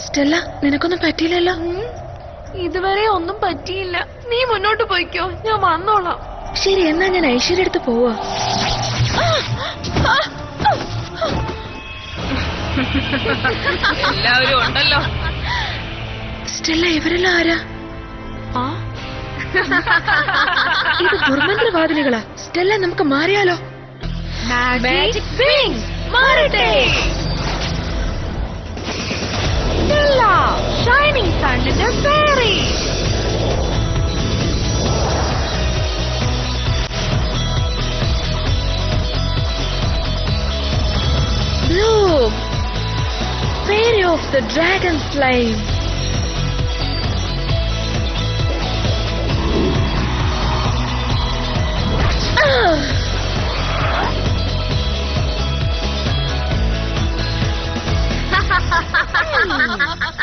Stella, നിനക്കൊന്നും പറ്റിയില്ലല്ലോ? ഇതുവരെ ഒന്നും പറ്റിയില്ല. നീ മുന്നോട്ട് പോയിക്കോ, ഞാൻ വന്നോളാം. ശരി, എന്നാ ഞാൻ ഐശ്വര്യ അടുത്ത് പോവാ. എല്ലാവരും ഉണ്ടല്ലോ. സ്റ്റെല്ല, ഇവരെല്ലാം ആരാ? ഇത് ദുർമന്ത്രവാദിനികളാ. സ്റ്റെല്ല, നമുക്ക് മാറിയാലോ? മാജിക് വിങ്സ് മാറട്ടെ. സ്റ്റെല്ല, ഷൈനിങ് സണ്ണിന്റെ fairy. Bloom, fairy of the dragon flame.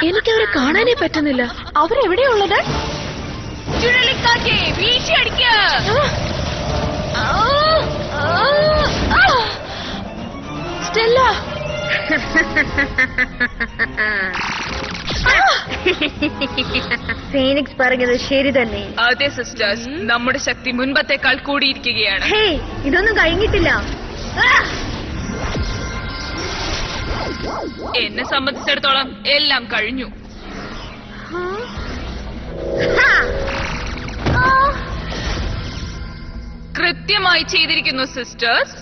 എനിക്കവരെ കാണാനേ പറ്റുന്നില്ല. അവരെവിടെയുള്ളത്? ചുഴലിക്കാറ്റേ വീശിയടിക്ക. സ്റ്റെല്ല, ഫീനിക്സ് പറഞ്ഞത് ശരി തന്നെ. അതെ സിസ്റ്റേഴ്സ്, നമ്മുടെ ശക്തി മുൻപത്തേക്കാൾ കൂടിയിരിക്കുകയാണ്. ഹേ, ഇതൊന്നും കഴിഞ്ഞിട്ടില്ല. എന്നെ സംബന്ധിച്ചിടത്തോളം എല്ലാം കഴിഞ്ഞു. കൃത്യമായി ചെയ്തിരിക്കുന്നു സിസ്റ്റേഴ്സ്.